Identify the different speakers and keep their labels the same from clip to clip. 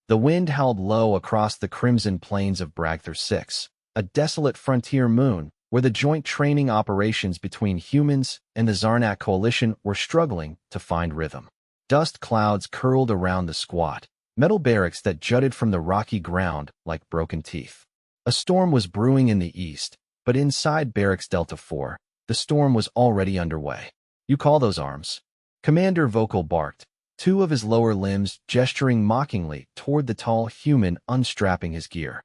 Speaker 1: The wind howled low across the crimson plains of Bragthar 6, a desolate frontier moon where the joint training operations between humans and the Zarnak Coalition were struggling to find rhythm. Dust clouds curled around the squat, metal barracks that jutted from the rocky ground like broken teeth. A storm was brewing in the east, but inside Barracks Delta 4, the storm was already underway. "You call those arms?" Commander Vocal barked, two of his lower limbs gesturing mockingly toward the tall human unstrapping his gear.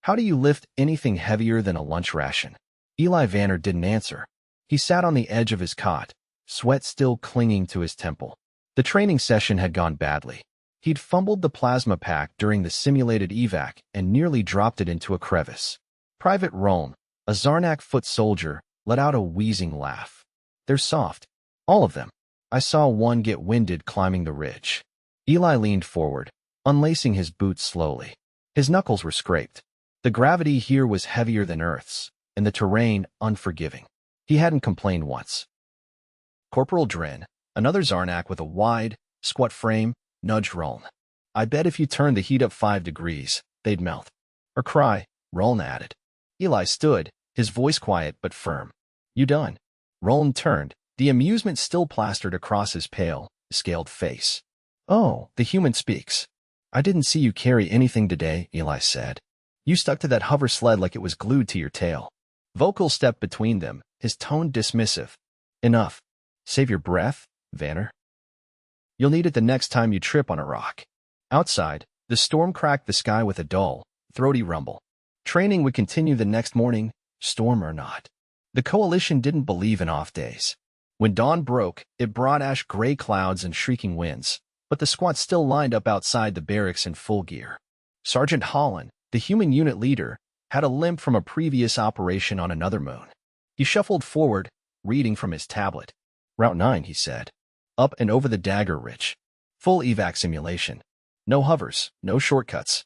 Speaker 1: "How do you lift anything heavier than a lunch ration?" Eli Vanner didn't answer. He sat on the edge of his cot, sweat still clinging to his temple. The training session had gone badly. He'd fumbled the plasma pack during the simulated evac and nearly dropped it into a crevice. Private Roan, a Zarnak foot soldier, let out a wheezing laugh. "They're soft. All of them. I saw one get winded climbing the ridge." Eli leaned forward, unlacing his boots slowly. His knuckles were scraped. The gravity here was heavier than Earth's, and the terrain unforgiving. He hadn't complained once. Corporal Dren, another Zarnak with a wide, squat frame, nudged Roan. "I bet if you turned the heat up 5 degrees, they'd melt." "Or cry," Roan added. Eli stood, his voice quiet but firm. "You done?" Roan turned, the amusement still plastered across his pale, scaled face. "Oh, the human speaks. I didn't see you carry anything today," Eli said. "You stuck to that hover sled like it was glued to your tail." Vocal stepped between them, his tone dismissive. "Enough. Save your breath, Vanner. You'll need it the next time you trip on a rock." Outside, the storm cracked the sky with a dull, throaty rumble. Training would continue the next morning, storm or not. The Coalition didn't believe in off days. When dawn broke, it brought ash-gray clouds and shrieking winds, but the squad still lined up outside the barracks in full gear. Sergeant Holland, the human unit leader, had a limp from a previous operation on another moon. He shuffled forward, reading from his tablet. "Route 9, he said. "Up and over the Dagger Ridge. Full evac simulation. No hovers, no shortcuts.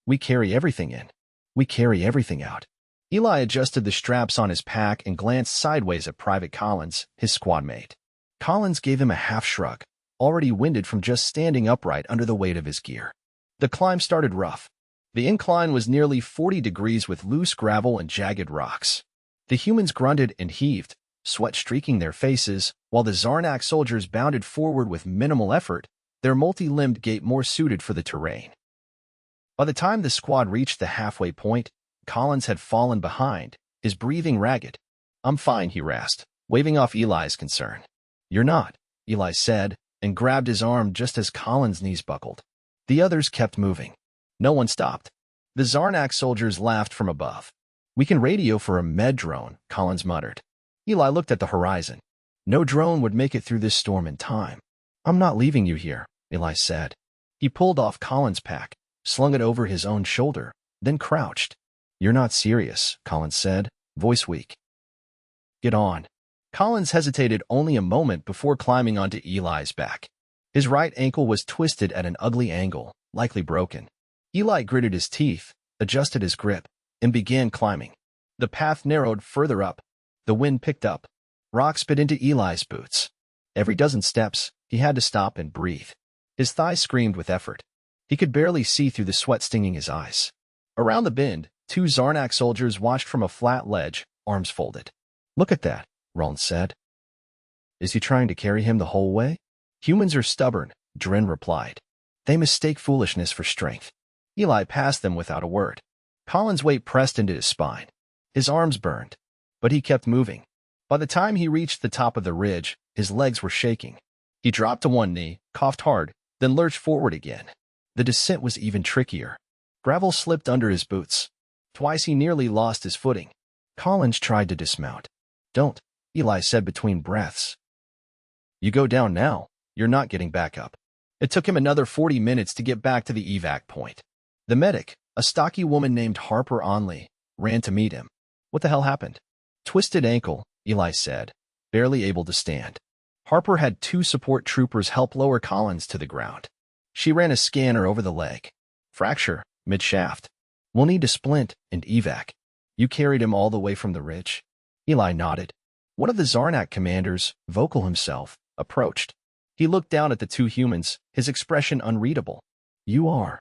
Speaker 1: We carry everything in. We carry everything out." Eli adjusted the straps on his pack and glanced sideways at Private Collins, his squad mate. Collins gave him a half shrug, already winded from just standing upright under the weight of his gear. The climb started rough. The incline was nearly 40 degrees with loose gravel and jagged rocks. The humans grunted and heaved, sweat streaking their faces, while the Zarnak soldiers bounded forward with minimal effort, their multi-limbed gait more suited for the terrain. By the time the squad reached the halfway point, Collins had fallen behind, his breathing ragged. "I'm fine," he rasped, waving off Eli's concern. "You're not," Eli said, and grabbed his arm just as Collins' knees buckled. The others kept moving. No one stopped. The Zarnak soldiers laughed from above. "We can radio for a med drone," Collins muttered. Eli looked at the horizon. No drone would make it through this storm in time. "I'm not leaving you here," Eli said. He pulled off Collins' pack, slung it over his own shoulder, then crouched. "You're not serious," Collins said, voice weak. "Get on." Collins hesitated only a moment before climbing onto Eli's back. His right ankle was twisted at an ugly angle, likely broken. Eli gritted his teeth, adjusted his grip, and began climbing. The path narrowed further up. The wind picked up. Rocks bit into Eli's boots. Every dozen steps, he had to stop and breathe. His thighs screamed with effort. He could barely see through the sweat stinging his eyes. Around the bend, two Zarnak soldiers watched from a flat ledge, arms folded. "Look at that," Roan said. "Is he trying to carry him the whole way?" "Humans are stubborn," Dren replied. "They mistake foolishness for strength." Eli passed them without a word. Collins' weight pressed into his spine. His arms burned, but he kept moving. By the time he reached the top of the ridge, his legs were shaking. He dropped to one knee, coughed hard, then lurched forward again. The descent was even trickier. Gravel slipped under his boots. Twice he nearly lost his footing. Collins tried to dismount. "Don't," Eli said between breaths. "You go down now, you're not getting back up." It took him another 40 minutes to get back to the evac point. The medic, a stocky woman named Harper Onley, ran to meet him. "What the hell happened?" "Twisted ankle," Eli said, barely able to stand. Harper had two support troopers help lower Collins to the ground. She ran a scanner over the leg. "Fracture, mid-shaft. We'll need to splint and evac." "You carried him all the way from the ridge?" Eli nodded. One of the Zarnak commanders, Vocal himself, approached. He looked down at the two humans, his expression unreadable. You are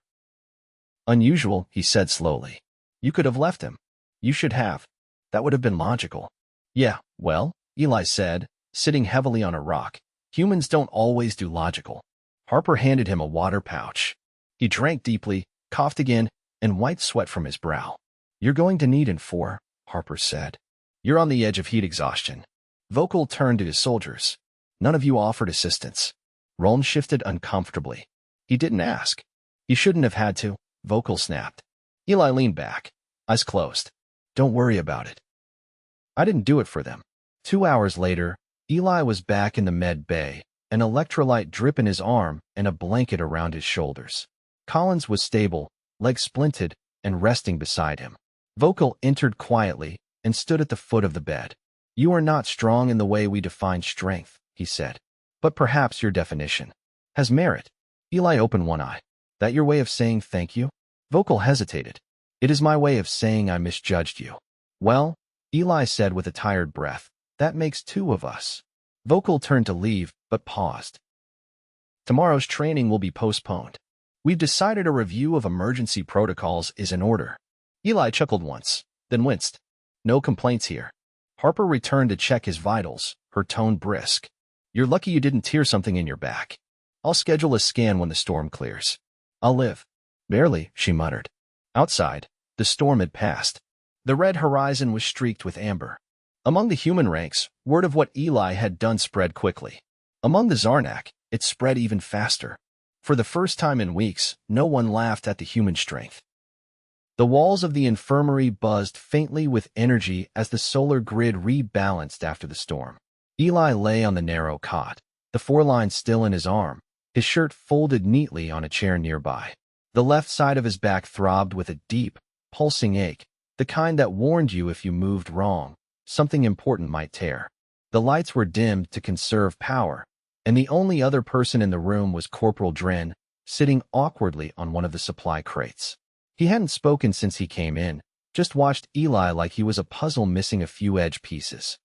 Speaker 1: unusual, he said slowly. You could have left him. You should have. That would have been logical. Yeah, well, Eli said, sitting heavily on a rock. Humans don't always do logical. Harper handed him a water pouch. He drank deeply, coughed again, and wiped sweat from his brow. You're going to need N4, Harper said. You're on the edge of heat exhaustion. Vokal turned to his soldiers. None of you offered assistance. Roln shifted uncomfortably. He didn't ask. He shouldn't have had to, Vokal snapped. Eli leaned back, eyes closed. Don't worry about it. I didn't do it for them. 2 hours later, Eli was back in the med bay, an electrolyte drip in his arm and a blanket around his shoulders. Collins was stable, legs splinted, and resting beside him. Vokal entered quietly and stood at the foot of the bed. You are not strong in the way we define strength, he said. But perhaps your definition has merit. Eli opened one eye. That your way of saying thank you? Vokal hesitated. It is my way of saying I misjudged you. Well, Eli said with a tired breath, that makes 2 of us. Vokal turned to leave, but paused. Tomorrow's training will be postponed. We've decided a review of emergency protocols is in order. Eli chuckled once, then winced. No complaints here. Harper returned to check his vitals, her tone brisk. You're lucky you didn't tear something in your back. I'll schedule a scan when the storm clears. I'll live. Barely, she muttered. Outside, the storm had passed. The red horizon was streaked with amber. Among the human ranks, word of what Eli had done spread quickly. Among the Zarnak, it spread even faster. For the first time in weeks, no one laughed at the human strength. The walls of the infirmary buzzed faintly with energy as the solar grid rebalanced after the storm. Eli lay on the narrow cot, the 4-line still in his arm, his shirt folded neatly on a chair nearby. The left side of his back throbbed with a deep, pulsing ache, the kind that warned you if you moved wrong, something important might tear. The lights were dimmed to conserve power, and the only other person in the room was Corporal Dren, sitting awkwardly on one of the supply crates. He hadn't spoken since he came in, just watched Eli like he was a puzzle missing a few edge pieces.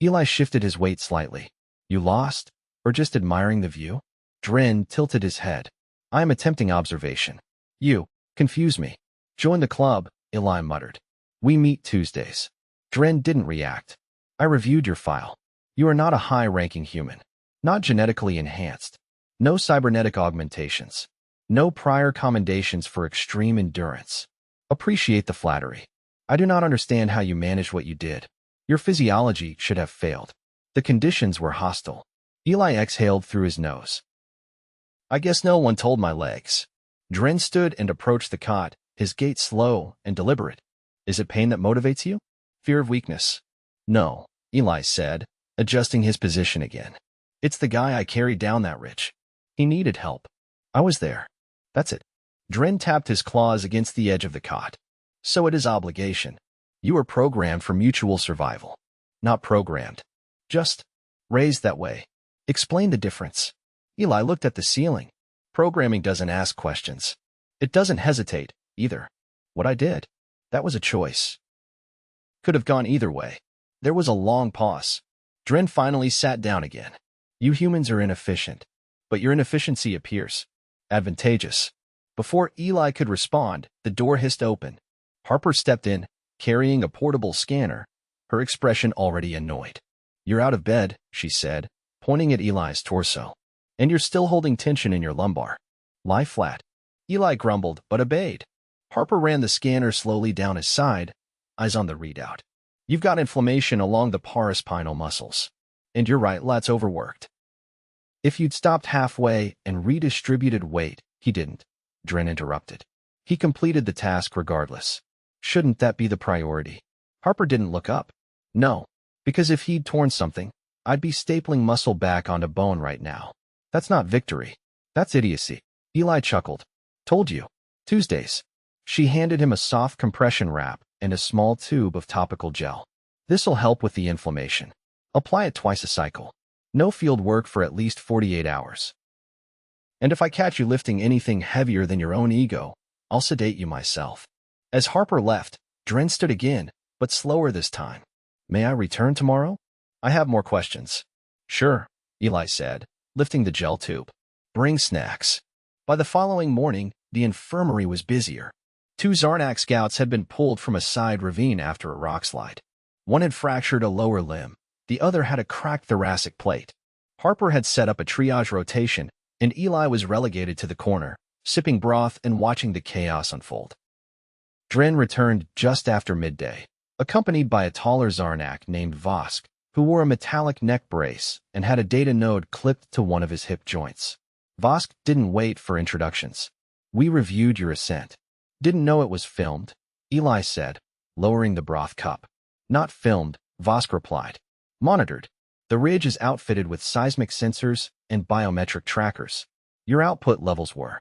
Speaker 1: Eli shifted his weight slightly. You lost? Or just admiring the view? Dren tilted his head. I am attempting observation. You confuse me. Join the club, Eli muttered. We meet Tuesdays. Dren didn't react. I reviewed your file. You are not a high-ranking human. Not genetically enhanced. No cybernetic augmentations. No prior commendations for extreme endurance. Appreciate the flattery. I do not understand how you managed what you did. Your physiology should have failed. The conditions were hostile. Eli exhaled through his nose. I guess no one told my legs. Dren stood and approached the cot, his gait slow and deliberate. Is it pain that motivates you? Fear of weakness? No, Eli said, adjusting his position again. It's the guy I carried down that ridge. He needed help. I was there. That's it. Dren tapped his claws against the edge of the cot. So it is obligation. You were programmed for mutual survival. Not programmed. Just raised that way. Explain the difference. Eli looked at the ceiling. Programming doesn't ask questions. It doesn't hesitate, either. What I did, that was a choice. Could have gone either way. There was a long pause. Dren finally sat down again. You humans are inefficient, but your inefficiency appears advantageous. Before Eli could respond, the door hissed open. Harper stepped in, carrying a portable scanner, her expression already annoyed. You're out of bed, she said, pointing at Eli's torso. And you're still holding tension in your lumbar. Lie flat. Eli grumbled, but obeyed. Harper ran the scanner slowly down his side, eyes on the readout. You've got inflammation along the paraspinal muscles. And your right lat's overworked. If you'd stopped halfway and redistributed weight, he didn't. Dren interrupted. He completed the task regardless. Shouldn't that be the priority? Harper didn't look up. No, because if he'd torn something, I'd be stapling muscle back onto bone right now. That's not victory. That's idiocy. Eli chuckled. Told you. Tuesdays. She handed him a soft compression wrap and a small tube of topical gel. This'll help with the inflammation. Apply it twice a cycle. No field work for at least 48 hours. And if I catch you lifting anything heavier than your own ego, I'll sedate you myself. As Harper left, Dren stood again, but slower this time. May I return tomorrow? I have more questions. Sure, Eli said, lifting the gel tube. Bring snacks. By the following morning, the infirmary was busier. 2 Zarnak scouts had been pulled from a side ravine after a rockslide. One had fractured a lower limb. The other had a cracked thoracic plate. Harper had set up a triage rotation, and Eli was relegated to the corner, sipping broth and watching the chaos unfold. Dren returned just after midday, accompanied by a taller Zarnak named Vosk, who wore a metallic neck brace and had a data node clipped to one of his hip joints. Vosk didn't wait for introductions. "We reviewed your ascent. Didn't know it was filmed," Eli said, lowering the broth cup. "Not filmed," Vosk replied. "Monitored. The ridge is outfitted with seismic sensors and biometric trackers. Your output levels were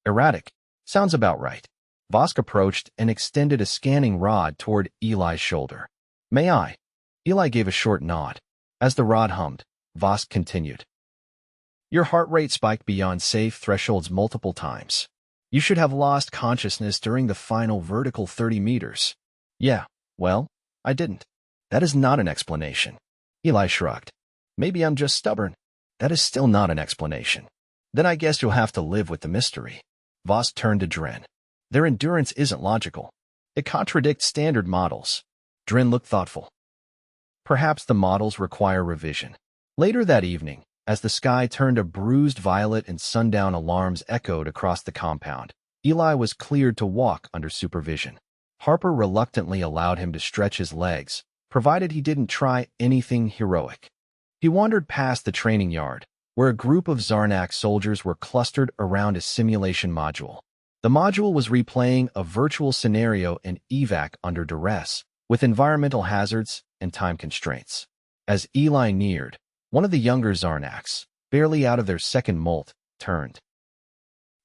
Speaker 1: erratic. Sounds about right." Vosk approached and extended a scanning rod toward Eli's shoulder. "May I?" Eli gave a short nod. As the rod hummed, Vosk continued. "Your heart rate spiked beyond safe thresholds multiple times. You should have lost consciousness during the final vertical 30 meters. Yeah, well, I didn't. That is not an explanation." Eli shrugged. "Maybe I'm just stubborn. That is still not an explanation. Then I guess you'll have to live with the mystery." Vosk turned to Dren. "Their endurance isn't logical. It contradicts standard models." Dren looked thoughtful. "Perhaps the models require revision." Later that evening, as the sky turned a bruised violet and sundown alarms echoed across the compound, Eli was cleared to walk under supervision. Harper reluctantly allowed him to stretch his legs, provided he didn't try anything heroic. He wandered past the training yard, where a group of Zarnak soldiers were clustered around a simulation module. The module was replaying a virtual scenario in evac under duress, with environmental hazards and time constraints. As Eli neared, one of the younger Zarnaks, barely out of their second molt, turned.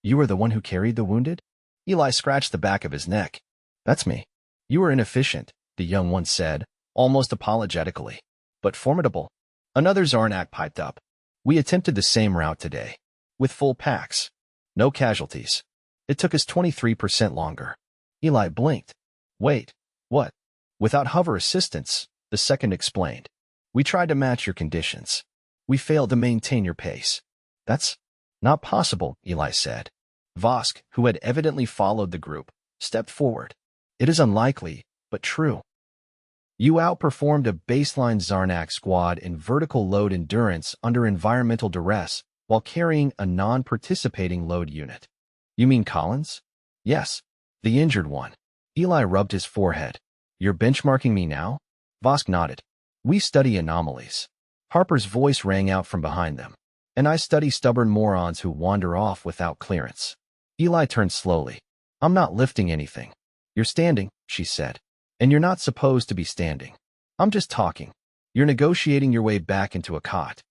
Speaker 1: "You are the one who carried the wounded?" Eli scratched the back of his neck. "That's me." "You were inefficient," the young one said, almost apologetically. "But formidable." Another Zarnak piped up. "We attempted the same route today, with full packs. No casualties. It took us 23% longer." Eli blinked. "Wait, what?" "Without hover assistance," the second explained. "We tried to match your conditions. We failed to maintain your pace." "That's not possible," Eli said. Vosk, who had evidently followed the group, stepped forward. "It is unlikely, but true. You outperformed a baseline Zarnak squad in vertical load endurance under environmental duress while carrying a non-participating load unit." "You mean Collins?" "Yes, the injured one." Eli rubbed his forehead. "You're benchmarking me now?" Vosk nodded. "We study anomalies." Harper's voice rang out from behind them. "And I study stubborn morons who wander off without clearance." Eli turned slowly. "I'm not lifting anything." "You're standing," she said. "And you're not supposed to be standing." "I'm just talking. You're negotiating your way back into a cot."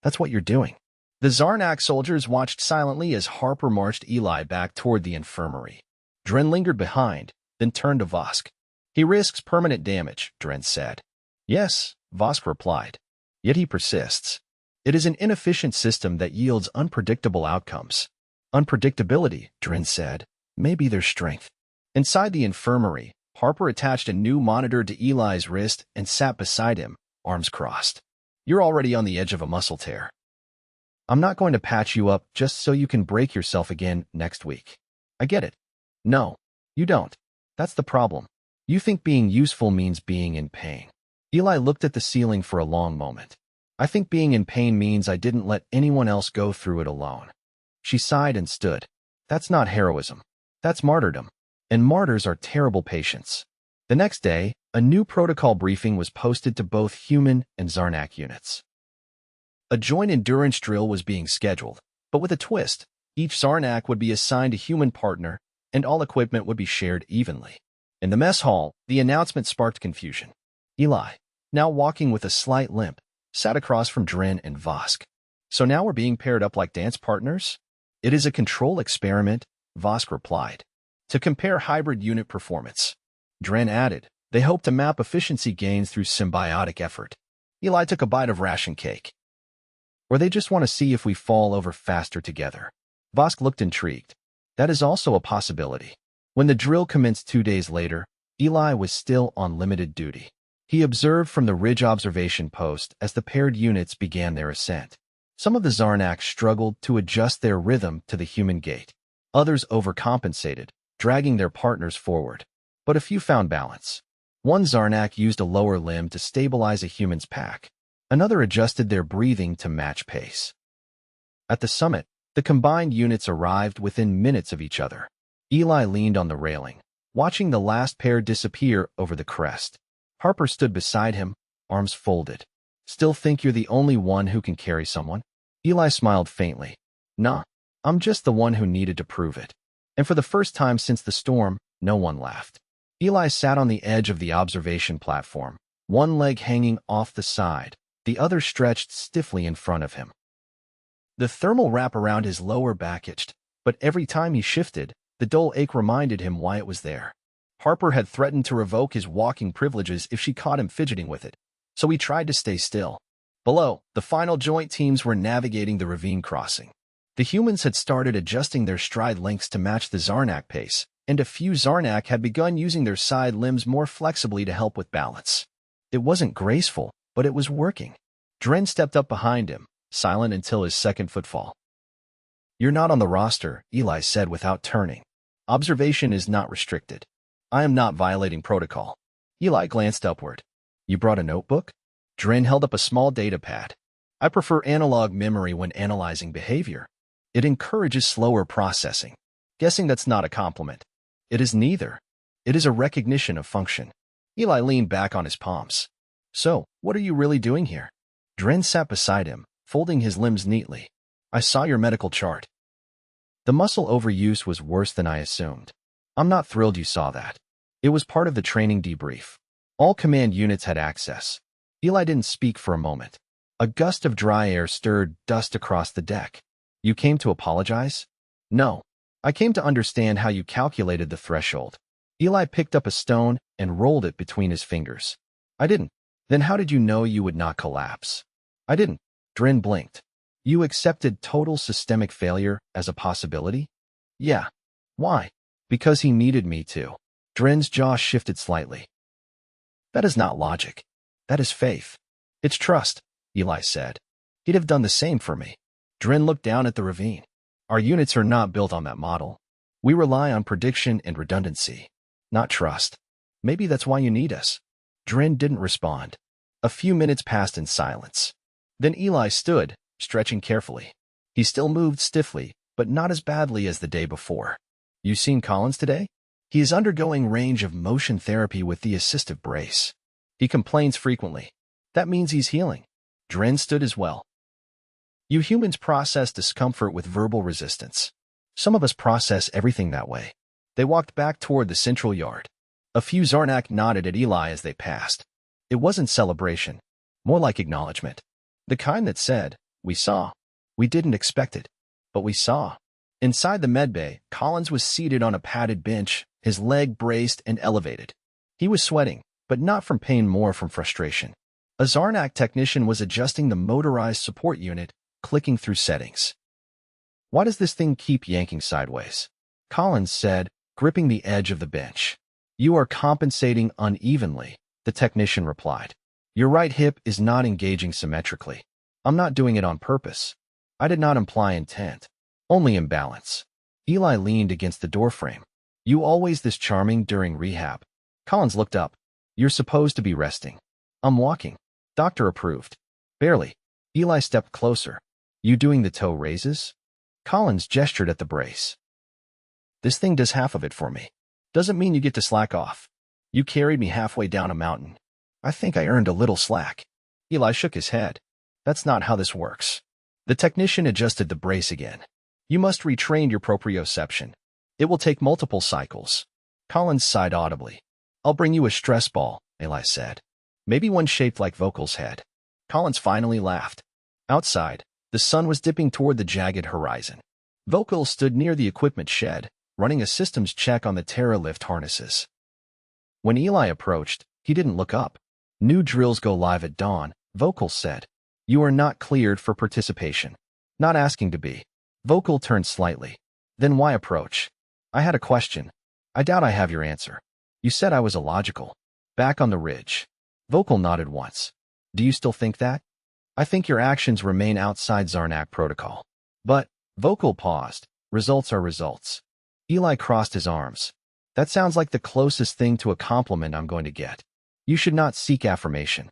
Speaker 1: "That's what you're doing." The Zarnak soldiers watched silently as Harper marched Eli back toward the infirmary. Dren lingered behind, then turned to Vosk. "He risks permanent damage," Dren said. "Yes," Vosk replied. "Yet he persists. It is an inefficient system that yields unpredictable outcomes." "Unpredictability," Dren said, "may be their strength." Inside the infirmary, Harper attached a new monitor to Eli's wrist and sat beside him, arms crossed. "You're already on the edge of a muscle tear. I'm not going to patch you up just so you can break yourself again next week." "I get it." "No, you don't. That's the problem. You think being useful means being in pain." Eli looked at the ceiling for a long moment. "I think being in pain means I didn't let anyone else go through it alone." She sighed and stood. "That's not heroism. That's martyrdom. And martyrs are terrible patients." The next day, a new protocol briefing was posted to both human and Zarnak units. A joint endurance drill was being scheduled, but with a twist. Each Zarnak would be assigned a human partner, and all equipment would be shared evenly. In the mess hall, the announcement sparked confusion. Eli, now walking with a slight limp, sat across from Dren and Vosk. "So now we're being paired up like dance partners?" "It is a control experiment," Vosk replied, "to compare hybrid unit performance." Dren added, "They hope to map efficiency gains through symbiotic effort." Eli took a bite of ration cake. "Or they just want to see if we fall over faster together." Vosk looked intrigued. "That is also a possibility." When the drill commenced 2 days later, Eli was still on limited duty. He observed from the ridge observation post as the paired units began their ascent. Some of the Zarnak struggled to adjust their rhythm to the human gait. Others overcompensated, dragging their partners forward. But a few found balance. One Zarnak used a lower limb to stabilize a human's pack. Another adjusted their breathing to match pace. At the summit, the combined units arrived within minutes of each other. Eli leaned on the railing, watching the last pair disappear over the crest. Harper stood beside him, arms folded. Still think you're the only one who can carry someone? Eli smiled faintly. Nah, I'm just the one who needed to prove it. And for the first time since the storm, no one laughed. Eli sat on the edge of the observation platform, one leg hanging off the side, the other stretched stiffly in front of him. The thermal wrap around his lower back itched, but every time he shifted, the dull ache reminded him why it was there. Harper had threatened to revoke his walking privileges if she caught him fidgeting with it, so he tried to stay still. Below, the final joint teams were navigating the ravine crossing. The humans had started adjusting their stride lengths to match the Zarnak pace, and a few Zarnak had begun using their side limbs more flexibly to help with balance. It wasn't graceful, but it was working. Dren stepped up behind him, silent until his second footfall. You're not on the roster, Eli said without turning. Observation is not restricted. I am not violating protocol. Eli glanced upward. You brought a notebook? Dren held up a small data pad. I prefer analog memory when analyzing behavior. It encourages slower processing. Guessing that's not a compliment. It is neither. It is a recognition of function. Eli leaned back on his palms. So, what are you really doing here? Dren sat beside him, folding his limbs neatly. I saw your medical chart. The muscle overuse was worse than I assumed. I'm not thrilled you saw that. It was part of the training debrief. All command units had access. Eli didn't speak for a moment. A gust of dry air stirred dust across the deck. You came to apologize? No. I came to understand how you calculated the threshold. Eli picked up a stone and rolled it between his fingers. I didn't. Then how did you know you would not collapse? I didn't. Dren blinked. You accepted total systemic failure as a possibility? Yeah. Why? Because he needed me to. Dren's jaw shifted slightly. That is not logic. That is faith. It's trust, Eli said. He'd have done the same for me. Dren looked down at the ravine. Our units are not built on that model. We rely on prediction and redundancy, not trust. Maybe that's why you need us. Dren didn't respond. A few minutes passed in silence. Then Eli stood, stretching carefully. He still moved stiffly, but not as badly as the day before. You seen Collins today? He is undergoing range of motion therapy with the assistive brace. He complains frequently. That means he's healing. Dren stood as well. You humans process discomfort with verbal resistance. Some of us process everything that way. They walked back toward the central yard. A few Zarnak nodded at Eli as they passed. It wasn't celebration, more like acknowledgement. The kind that said, we saw. We didn't expect it, but we saw. Inside the medbay, Collins was seated on a padded bench, his leg braced and elevated. He was sweating, but not from pain, more from frustration. A Zarnak technician was adjusting the motorized support unit, clicking through settings. Why does this thing keep yanking sideways? Collins said, gripping the edge of the bench. You are compensating unevenly, the technician replied. Your right hip is not engaging symmetrically. I'm not doing it on purpose. I did not imply intent, only imbalance. Eli leaned against the doorframe. You always this charming during rehab? Collins looked up. You're supposed to be resting. I'm walking. Doctor approved. Barely. Eli stepped closer. You doing the toe raises? Collins gestured at the brace. This thing does half of it for me. Doesn't mean you get to slack off. You carried me halfway down a mountain. I think I earned a little slack. Eli shook his head. That's not how this works. The technician adjusted the brace again. You must retrain your proprioception. It will take multiple cycles. Collins sighed audibly. I'll bring you a stress ball, Eli said. Maybe one shaped like Vocal's head. Collins finally laughed. Outside, the sun was dipping toward the jagged horizon. Vocal stood near the equipment shed, running a systems check on the TerraLift harnesses. When Eli approached, he didn't look up. New drills go live at dawn, Vocal said. You are not cleared for participation. Not asking to be. Vocal turned slightly. Then why approach? I had a question. I doubt I have your answer. You said I was illogical. Back on the ridge. Vocal nodded once. Do you still think that? I think your actions remain outside Zarnak protocol. But, Vocal paused. Results are results. Eli crossed his arms. That sounds like the closest thing to a compliment I'm going to get. You should not seek affirmation.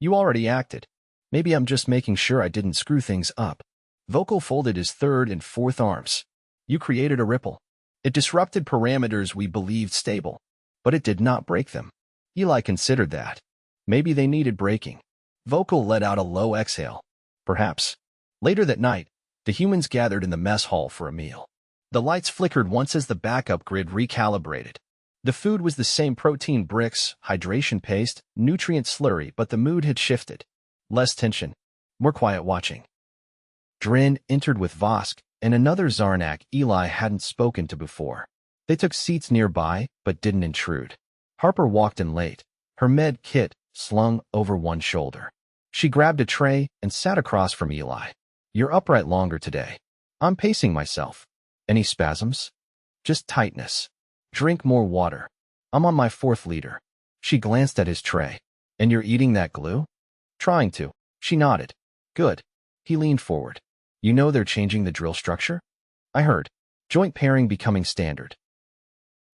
Speaker 1: You already acted. Maybe I'm just making sure I didn't screw things up. Vocal folded his third and fourth arms. You created a ripple. It disrupted parameters we believed stable, but it did not break them. Eli considered that. Maybe they needed breaking. Vocal let out a low exhale. Perhaps. Later that night, the humans gathered in the mess hall for a meal. The lights flickered once as the backup grid recalibrated. The food was the same: protein bricks, hydration paste, nutrient slurry, but the mood had shifted. Less tension, more quiet watching. Drin entered with Vosk and another Zarnak Eli hadn't spoken to before. They took seats nearby, but didn't intrude. Harper walked in late, her med kit slung over one shoulder. She grabbed a tray and sat across from Eli. You're upright longer today. I'm pacing myself. Any spasms? Just tightness. Drink more water. I'm on my 4th liter. She glanced at his tray. And you're eating that glue? Trying to. She nodded. Good. He leaned forward. You know they're changing the drill structure? I heard. Joint pairing becoming standard.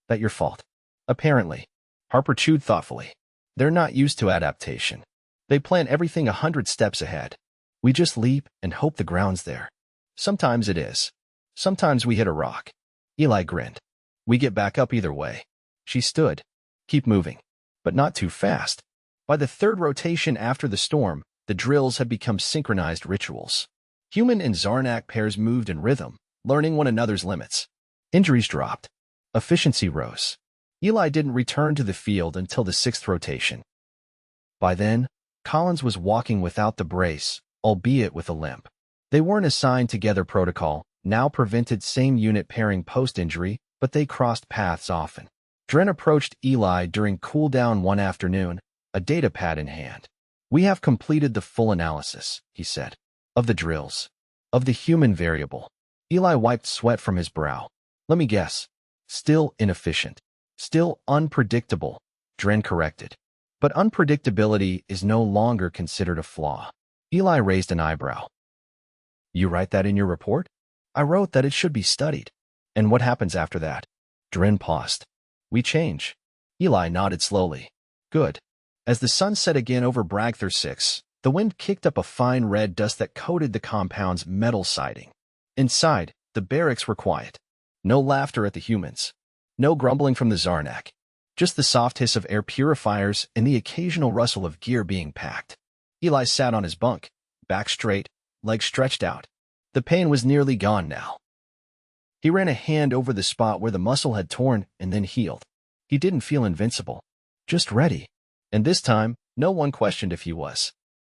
Speaker 1: That your fault? Apparently. Harper chewed thoughtfully. They're not used to adaptation. They plan everything 100 steps ahead. We just leap and hope the ground's there. Sometimes it is. Sometimes we hit a rock. Eli grinned. We get back up either way. She stood. Keep moving. But not too fast. By the 3rd rotation after the storm, the drills had become synchronized rituals. Human and Zarnak pairs moved in rhythm, learning one another's limits. Injuries dropped. Efficiency rose. Eli didn't return to the field until the 6th rotation. By then, Collins was walking without the brace, albeit with a limp. They weren't assigned together. Protocol now prevented same unit pairing post-injury, but they crossed paths often. Dren approached Eli during cooldown one afternoon, a data pad in hand. We have completed the full analysis, he said, of the drills, of the human variable. Eli wiped sweat from his brow. Let me guess. Still inefficient. Still unpredictable, Dren corrected. But unpredictability is no longer considered a flaw. Eli raised an eyebrow. You write that in your report? I wrote that it should be studied. And what happens after that? Dren paused. We change. Eli nodded slowly. Good. As the sun set again over Bragthar 6, the wind kicked up a fine red dust that coated the compound's metal siding. Inside, the barracks were quiet. No laughter at the humans. No grumbling from the Zarnak. Just the soft hiss of air purifiers and the occasional rustle of gear being packed. Eli sat on his bunk, back straight, legs stretched out. The pain was nearly gone now. He ran a hand over the spot where the muscle had torn and then healed. He didn't feel invincible, just ready. And this time, no one questioned if he was.